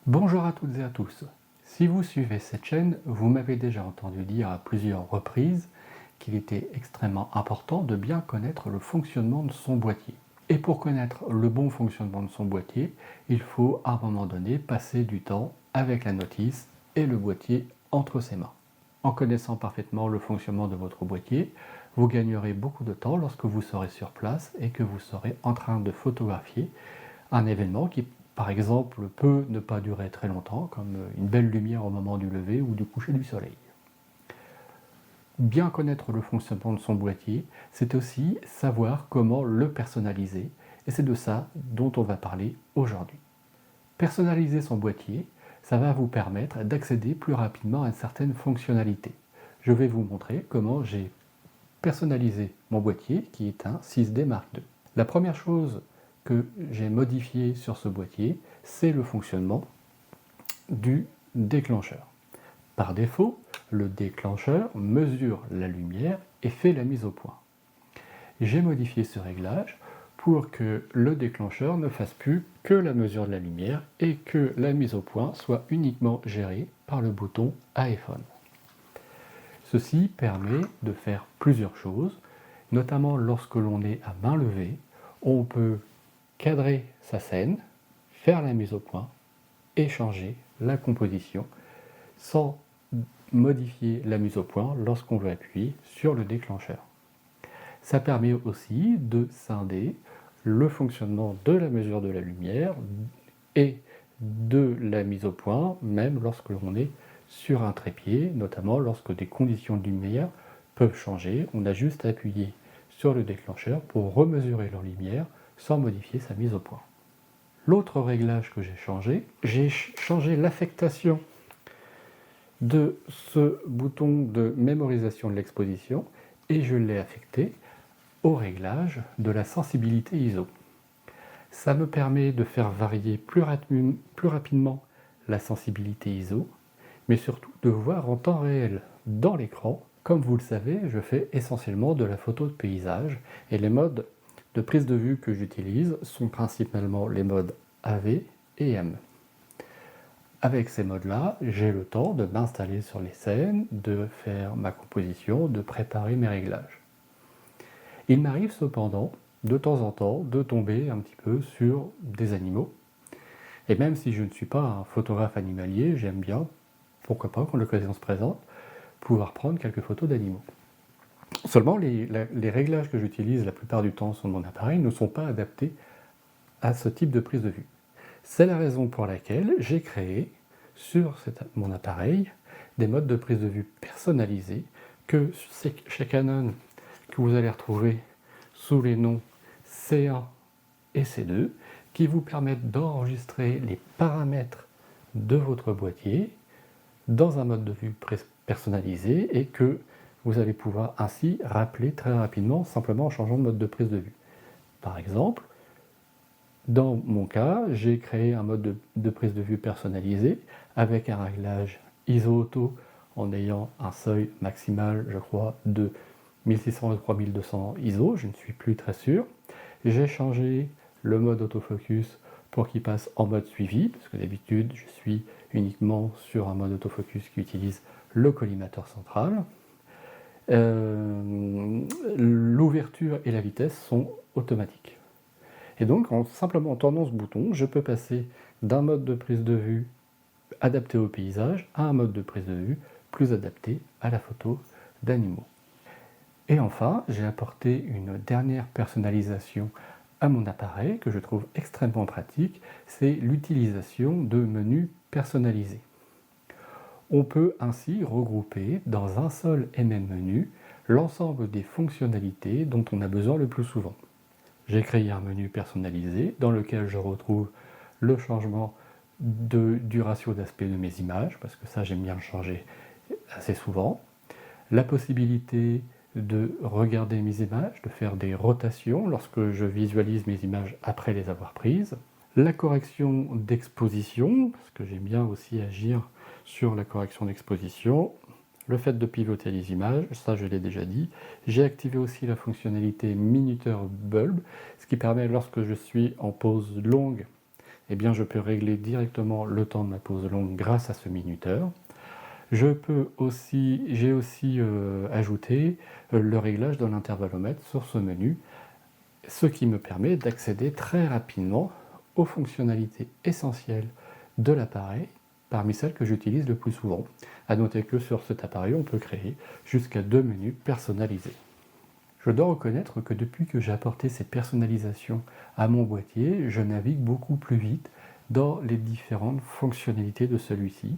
Bonjour à toutes et à tous. Si vous suivez cette chaîne, vous m'avez déjà entendu dire à plusieurs reprises qu'il était extrêmement important de bien connaître le fonctionnement de son boîtier. Et pour connaître le bon fonctionnement de son boîtier, il faut à un moment donné passer du temps avec la notice et le boîtier entre ses mains. En connaissant parfaitement le fonctionnement de votre boîtier, vous gagnerez beaucoup de temps lorsque vous serez sur place et que vous serez en train de photographier un événement qui, par exemple, peut ne pas durer très longtemps, comme une belle lumière au moment du lever ou du coucher du soleil. Bien connaître le fonctionnement de son boîtier, c'est aussi savoir comment le personnaliser, et c'est de ça dont on va parler aujourd'hui. Personnaliser son boîtier, ça va vous permettre d'accéder plus rapidement à certaines fonctionnalités. Je vais vous montrer comment j'ai personnalisé mon boîtier qui est un 6D Mark II. La première chose que j'ai modifié sur ce boîtier, c'est le fonctionnement du déclencheur. Par défaut, le déclencheur mesure la lumière et fait la mise au point. J'ai modifié ce réglage pour que le déclencheur ne fasse plus que la mesure de la lumière et que la mise au point soit uniquement gérée par le bouton iPhone. Ceci permet de faire plusieurs choses, notamment lorsque l'on est à main levée, on peut cadrer sa scène, faire la mise au point et changer la composition sans modifier la mise au point lorsqu'on veut appuyer sur le déclencheur. Ça permet aussi de scinder le fonctionnement de la mesure de la lumière et de la mise au point, même lorsque l'on est sur un trépied, notamment lorsque des conditions de lumière peuvent changer. On a juste à appuyer sur le déclencheur pour remesurer leur lumière sans modifier sa mise au point. L'autre réglage que j'ai changé l'affectation de ce bouton de mémorisation de l'exposition et je l'ai affecté au réglage de la sensibilité ISO. Ça me permet de faire varier plus rapidement la sensibilité ISO, mais surtout de voir en temps réel dans l'écran. Comme vous le savez, je fais essentiellement de la photo de paysage et les modes de prise de vue que j'utilise sont principalement les modes AV et M. Avec ces modes-là, j'ai le temps de m'installer sur les scènes, de faire ma composition, de préparer mes réglages. Il m'arrive cependant, de temps en temps, de tomber un petit peu sur des animaux. Et même si je ne suis pas un photographe animalier, j'aime bien, pourquoi pas, quand l'occasion se présente, pouvoir prendre quelques photos d'animaux. Seulement, les réglages que j'utilise la plupart du temps sur mon appareil ne sont pas adaptés à ce type de prise de vue. C'est la raison pour laquelle j'ai créé sur mon appareil des modes de prise de vue personnalisés que chez Canon, que vous allez retrouver sous les noms C1 et C2, qui vous permettent d'enregistrer les paramètres de votre boîtier dans un mode de vue personnalisé et que vous allez pouvoir ainsi rappeler très rapidement simplement en changeant de mode de prise de vue. Par exemple, dans mon cas, j'ai créé un mode de prise de vue personnalisé avec un réglage ISO auto en ayant un seuil maximal, je crois, de 1600 et 3200 ISO, je ne suis plus très sûr. J'ai changé le mode autofocus pour qu'il passe en mode suivi, parce que d'habitude je suis uniquement sur un mode autofocus qui utilise le collimateur central. L'ouverture et la vitesse sont automatiques. Et donc, simplement en tournant ce bouton, je peux passer d'un mode de prise de vue adapté au paysage à un mode de prise de vue plus adapté à la photo d'animaux. Et enfin, j'ai apporté une dernière personnalisation à mon appareil que je trouve extrêmement pratique, c'est l'utilisation de menus personnalisés. On peut ainsi regrouper dans un seul et même menu l'ensemble des fonctionnalités dont on a besoin le plus souvent. J'ai créé un menu personnalisé dans lequel je retrouve le changement du ratio d'aspect de mes images, parce que ça j'aime bien le changer assez souvent, la possibilité de regarder mes images, de faire des rotations lorsque je visualise mes images après les avoir prises, la correction d'exposition, parce que j'aime bien aussi agir sur la correction d'exposition, le fait de pivoter les images, ça je l'ai déjà dit. J'ai activé aussi la fonctionnalité minuteur bulb, ce qui permet lorsque je suis en pause longue eh bien, je peux régler directement le temps de ma pause longue grâce à ce minuteur. J'ai aussi ajouté le réglage de l'intervallomètre sur ce menu, ce qui me permet d'accéder très rapidement aux fonctionnalités essentielles de l'appareil, parmi celles que j'utilise le plus souvent. À noter que sur cet appareil, on peut créer jusqu'à 2 menus personnalisés. Je dois reconnaître que depuis que j'ai apporté ces personnalisations à mon boîtier, je navigue beaucoup plus vite dans les différentes fonctionnalités de celui-ci.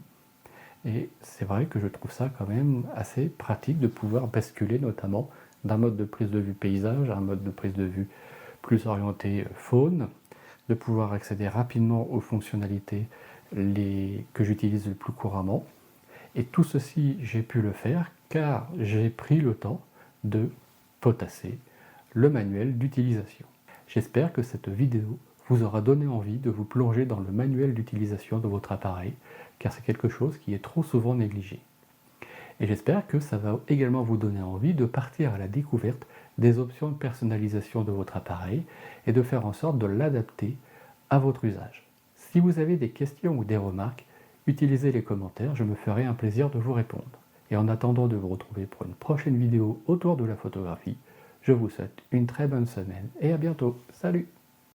Et c'est vrai que je trouve ça quand même assez pratique de pouvoir basculer notamment d'un mode de prise de vue paysage à un mode de prise de vue plus orienté faune, de pouvoir accéder rapidement aux fonctionnalités que j'utilise le plus couramment. Et tout ceci, j'ai pu le faire car j'ai pris le temps de potasser le manuel d'utilisation. J'espère que cette vidéo vous aura donné envie de vous plonger dans le manuel d'utilisation de votre appareil, car c'est quelque chose qui est trop souvent négligé. Et j'espère que ça va également vous donner envie de partir à la découverte des options de personnalisation de votre appareil et de faire en sorte de l'adapter à votre usage. Si vous avez des questions ou des remarques, utilisez les commentaires, je me ferai un plaisir de vous répondre. Et en attendant de vous retrouver pour une prochaine vidéo autour de la photographie, je vous souhaite une très bonne semaine et à bientôt. Salut!